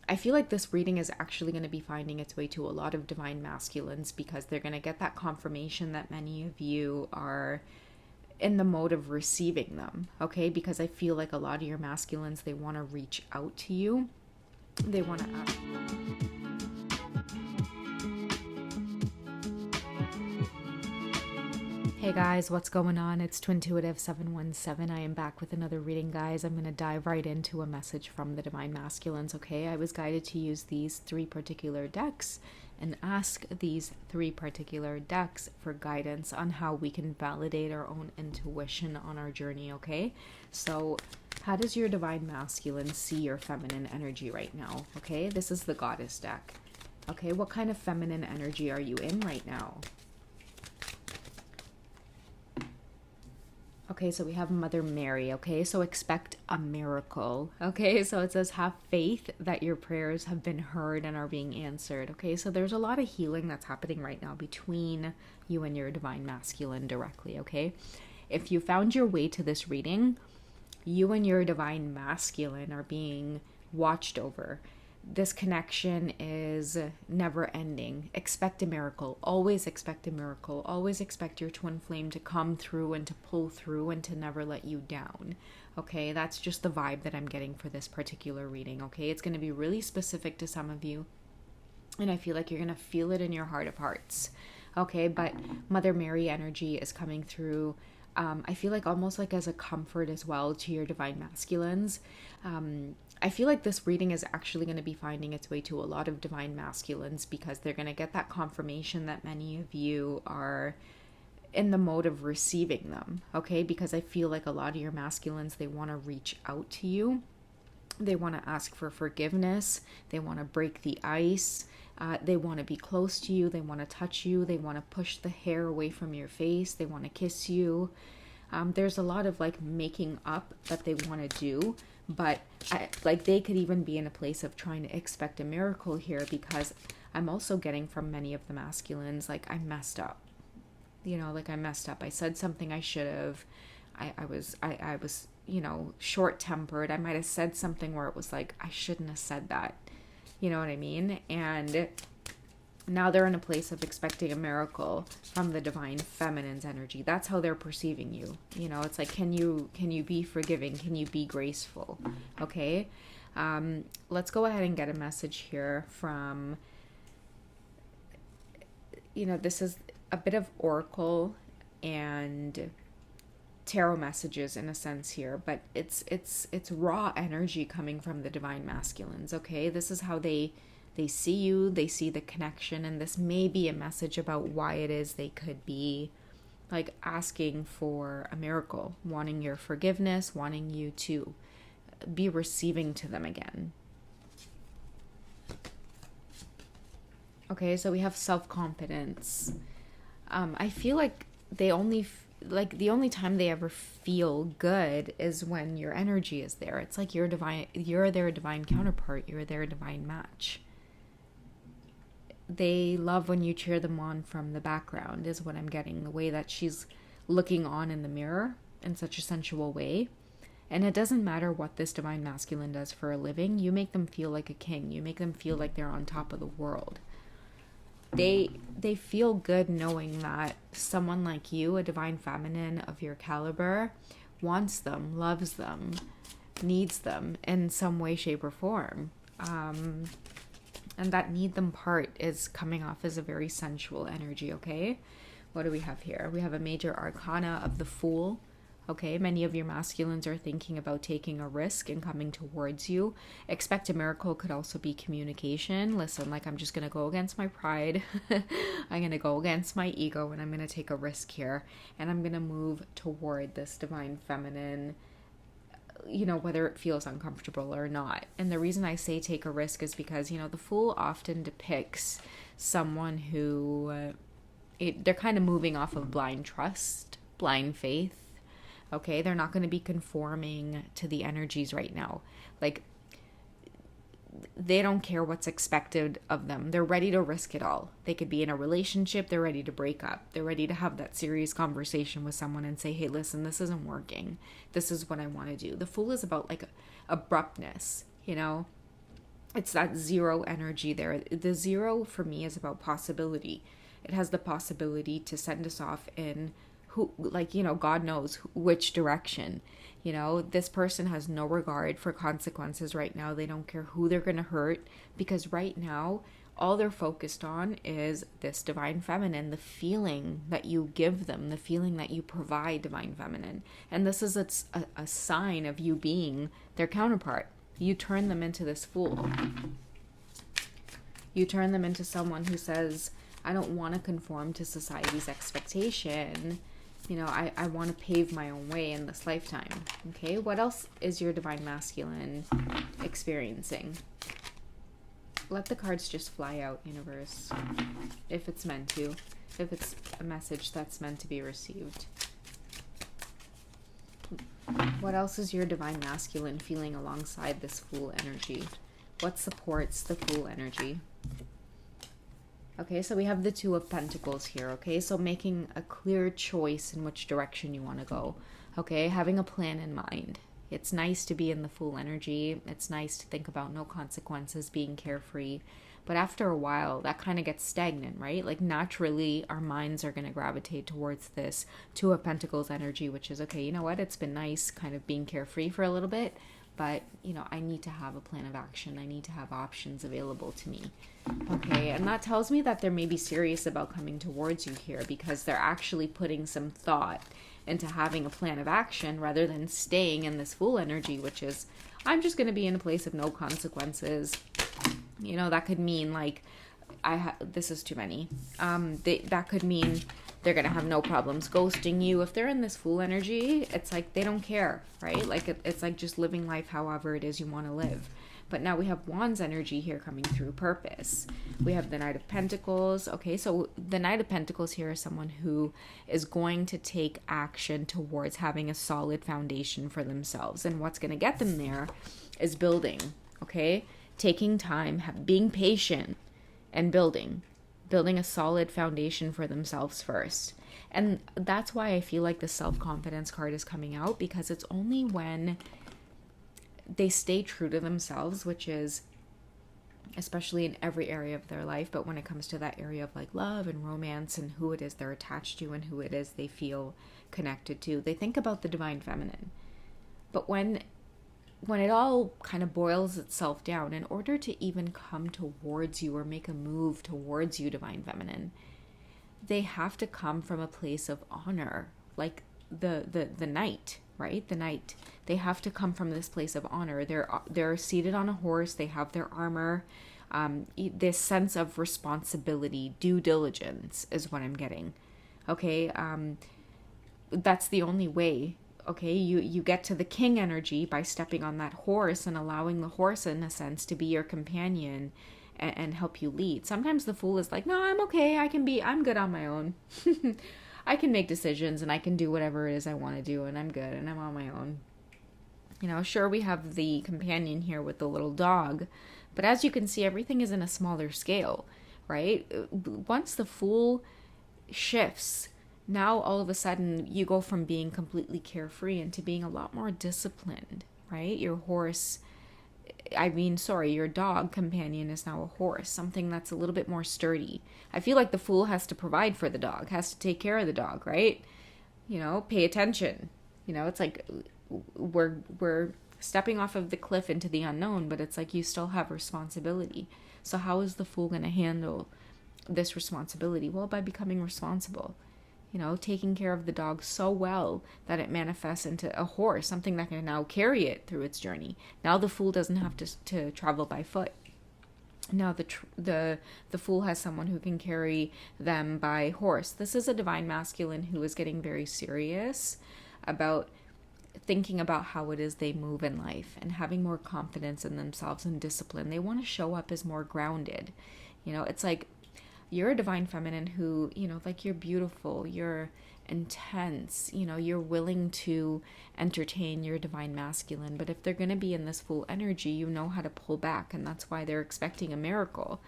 I feel like this reading is actually going to be finding its way to a lot of divine masculines because they're going to get that confirmation that many of you are in the mode of receiving them, okay? Because I feel like a lot of your masculines, they want to reach out to you. They want to ask. Hey guys, what's going on? It's Twintuitive717. I am back with another reading, guys. I'm going to dive right into a message from the Divine Masculines, okay? I was guided to use these three particular decks and ask these three particular decks for guidance on how we can validate our own intuition on our journey, okay? So, how does your Divine Masculine see your feminine energy right now, okay? This is the Goddess deck, okay? What kind of feminine energy are you in right now? Okay, so we have Mother Mary, okay? So expect a miracle, okay? So it says have faith that your prayers have been heard and are being answered, okay? So there's a lot of healing that's happening right now between you and your Divine Masculine directly, okay? If you found your way to this reading, you and your Divine Masculine are being watched over. This connection is never ending. Expect a miracle. Always expect a miracle. Always expect your twin flame to come through and to pull through and to never let you down. Okay, that's just the vibe that I'm getting for this particular reading. Okay, it's going to be really specific to some of you, and I feel like you're going to feel it in your heart of hearts. Okay, but Mother Mary energy is coming through. I feel like almost like as a comfort as well to your Divine Masculines. I feel like this reading is actually going to be finding its way to a lot of Divine Masculines because they're going to get that confirmation that many of you are in the mode of receiving them, okay? Because I feel like a lot of your masculines, they want to reach out to you. They want to ask for forgiveness. They want to break the ice. They want to be close to you. They want to touch you. They want to push the hair away from your face. They want to kiss you. There's a lot of like making up that they want to do, but like they could even be in a place of trying to expect a miracle here because I'm also getting from many of the masculines like I messed up. You know, like I messed up. I said something I should have. I was, you know, short-tempered. I might have said something where it was like I shouldn't have said that. You know what I mean? And now they're in a place of expecting a miracle from the Divine Feminine's energy. That's how they're perceiving you. You know, it's like, can you be forgiving? Can you be graceful? Okay. Let's go ahead and get a message here from, you know, this is a bit of oracle and tarot messages in a sense here, but it's raw energy coming from the Divine Masculines, okay? This is how they see you, they see the connection, and this may be a message about why it is they could be like asking for a miracle, wanting your forgiveness, wanting you to be receiving to them again. Okay, so we have self-confidence. I feel like they only like the only time they ever feel good is when your energy is there. It's like you're their divine counterpart, you're their divine match. They love when you cheer them on from the background is what I'm getting. The way that she's looking on in the mirror in such a sensual way. And it doesn't matter what this Divine Masculine does for a living. You make them feel like a king. You make them feel like they're on top of the world. They feel good knowing that someone like you, a Divine Feminine of your caliber, wants them, loves them, needs them in some way, shape, or form. And that need them part is coming off as a very sensual energy, okay? What do we have here? We have a major arcana of the Fool. Okay, many of your masculines are thinking about taking a risk and coming towards you. Expect a miracle could also be communication. Listen, like I'm just going to go against my pride. I'm going to go against my ego and I'm going to take a risk here. And I'm going to move toward this Divine Feminine, you know, whether it feels uncomfortable or not. And the reason I say take a risk is because, you know, the Fool often depicts someone who, they're kind of moving off of blind trust, blind faith. Okay, they're not going to be conforming to the energies right now. Like, they don't care what's expected of them. They're ready to risk it all. They could be in a relationship. They're ready to break up. They're ready to have that serious conversation with someone and say, hey, listen, this isn't working. This is what I want to do. The Fool is about like abruptness, you know? It's that zero energy there. The zero for me is about possibility. It has the possibility to send us off in who, like, God knows which direction. This person has no regard for consequences right now. They don't care who they're going to hurt, because right now all they're focused on is this divine feminine, the feeling that you give them, the feeling that you provide divine feminine. And this is a sign of you being their counterpart. You turn them into this fool. You turn them into someone who says, I don't want to conform to society's expectation. I want to pave my own way in this lifetime. Okay, what else is your divine masculine experiencing? Let the cards just fly out, universe, if it's meant to, if it's a message that's meant to be received. What else is your divine masculine feeling alongside this Fool energy? What supports the Fool energy? Okay, so we have the Two of Pentacles here, okay? So making a clear choice in which direction you want to go, okay? Having a plan in mind. It's nice to be in the Fool energy. It's nice to think about no consequences, being carefree. But after a while, that kind of gets stagnant, right? Like naturally, our minds are going to gravitate towards this Two of Pentacles energy, which is, okay, you know what? It's been nice kind of being carefree for a little bit. But, I need to have a plan of action. I need to have options available to me. Okay, and that tells me that they're maybe serious about coming towards you here, because they're actually putting some thought into having a plan of action rather than staying in this Fool energy, which is, I'm just going to be in a place of no consequences. That could mean like, this is too many. That could mean they're going to have no problems ghosting you. If they're in this Fool energy, it's like they don't care, right? Like it's like just living life however it is you want to live. But now we have Wands energy here coming through, purpose. We have the Knight of Pentacles. Okay, so the Knight of Pentacles here is someone who is going to take action towards having a solid foundation for themselves. And what's going to get them there is building, okay? Taking time, being patient, and building a solid foundation for themselves first. And that's why I feel like the self-confidence card is coming out, because it's only when they stay true to themselves, which is especially in every area of their life, but when it comes to that area of like love and romance and who it is they're attached to and who it is they feel connected to, they think about the divine feminine. But when it all kind of boils itself down, in order to even come towards you or make a move towards you, divine feminine, they have to come from a place of honor, like the knight, right? The knight. They have to come from this place of honor. They're seated on a horse. They have their armor. This sense of responsibility, due diligence is what I'm getting. Okay, that's the only way. Okay, you get to the king energy by stepping on that horse and allowing the horse, in a sense, to be your companion and help you lead. Sometimes the Fool is like, no, I'm okay. I'm good on my own. I can make decisions and I can do whatever it is I want to do, and I'm good and I'm on my own. Sure, we have the companion here with the little dog, but as you can see, everything is in a smaller scale, right? Once the Fool shifts, now all of a sudden you go from being completely carefree into being a lot more disciplined, right? Your dog companion is now a horse, something that's a little bit more sturdy. I feel like the Fool has to provide for the dog, has to take care of the dog, right? Pay attention. It's like we're stepping off of the cliff into the unknown, but it's like you still have responsibility. So how is the Fool going to handle this responsibility? Well, by becoming responsible. Taking care of the dog so well that it manifests into a horse, something that can now carry it through its journey. Now the Fool doesn't have to travel by foot. Now the Fool has someone who can carry them by horse. This is a divine masculine who is getting very serious about thinking about how it is they move in life and having more confidence in themselves and discipline. They want to show up as more grounded. It's like, you're a divine feminine who, like, you're beautiful, you're intense, you're willing to entertain your divine masculine. But if they're going to be in this Fool energy, you know how to pull back, and that's why they're expecting a miracle.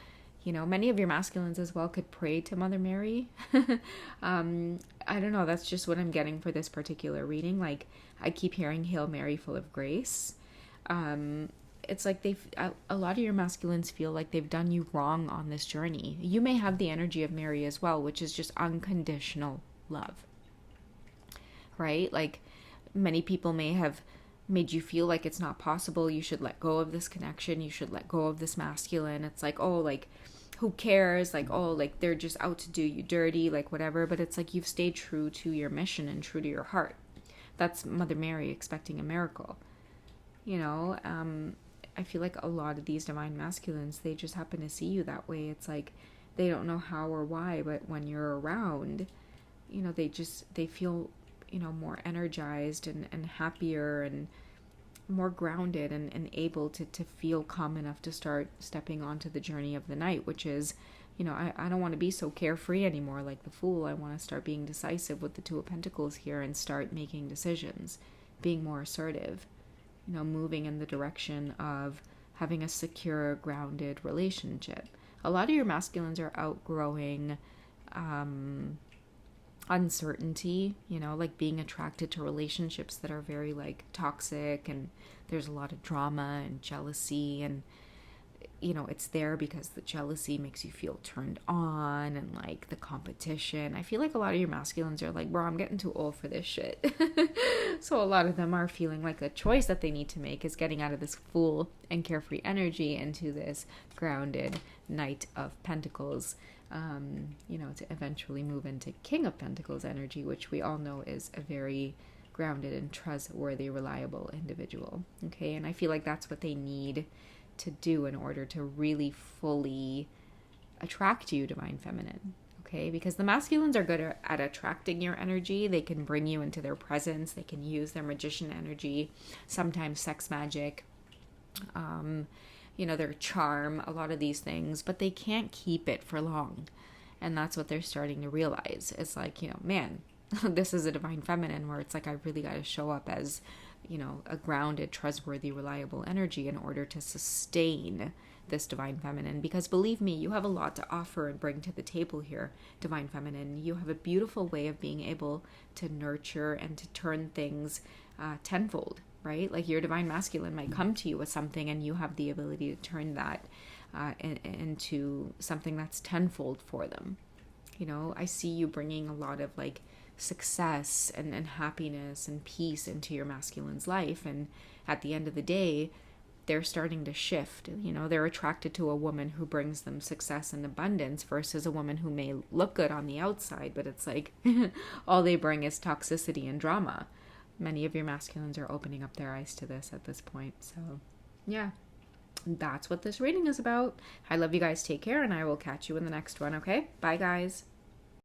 Many of your masculines as well could pray to Mother Mary. I don't know, that's just what I'm getting for this particular reading. Like, I keep hearing Hail Mary, full of grace. it's like a lot of your masculines feel like they've done you wrong on this journey. You may have the energy of Mary as well, which is just unconditional love, right? Like, many people may have made you feel like it's not possible. You should let go of this connection. You should let go of this masculine. It's like, oh, like, who cares? Like, oh, like, they're just out to do you dirty, like, whatever. But it's like you've stayed true to your mission and true to your heart. That's Mother Mary expecting a miracle. You know, I feel like a lot of these divine masculines, they just happen to see you that way. It's like they don't know how or why, but when you're around, you know, they feel, you know, more energized and happier and more grounded and able to feel calm enough to start stepping onto the journey of the night, which is, you know, I don't want to be so carefree anymore like the Fool. I want to start being decisive with the Two of Pentacles here and start making decisions, being more assertive, you know, moving in the direction of having a secure, grounded relationship. A lot of your masculines are outgrowing uncertainty, you know, like being attracted to relationships that are very like toxic, and there's a lot of drama and jealousy, and you know, it's there because the jealousy makes you feel turned on, and like the competition. I feel like a lot of your masculines are like, bro, I'm getting too old for this shit. So a lot of them are feeling like a choice that they need to make is getting out of this Fool and carefree energy into this grounded Knight of Pentacles, you know, to eventually move into King of Pentacles energy, which we all know is a very grounded and trustworthy, reliable individual. Okay, and I feel like that's what they need to do in order to really fully attract you, Divine Feminine. Okay, because the masculines are good at attracting your energy. They can bring you into their presence. They can use their magician energy, sometimes sex magic, you know, their charm, a lot of these things, but they can't keep it for long. And that's what they're starting to realize. It's like, you know, man, this is a Divine Feminine where it's like, I really got to show up as, you know, a grounded, trustworthy, reliable energy in order to sustain this Divine Feminine. Because believe me, you have a lot to offer and bring to the table here, Divine Feminine. You have a beautiful way of being able to nurture and to turn things tenfold, right? Like your Divine Masculine might come to you with something and you have the ability to turn that into something that's tenfold for them. You know, I see you bringing a lot of like success and happiness and peace into your masculine's life, and at the end of the day they're starting to shift. You know, they're attracted to a woman who brings them success and abundance versus a woman who may look good on the outside, but it's like all they bring is toxicity and drama. Many of your masculines are opening up their eyes to this at this point. So yeah, that's what this reading is about. I love you guys. Take care, and I will catch you in the next one. Okay, bye guys.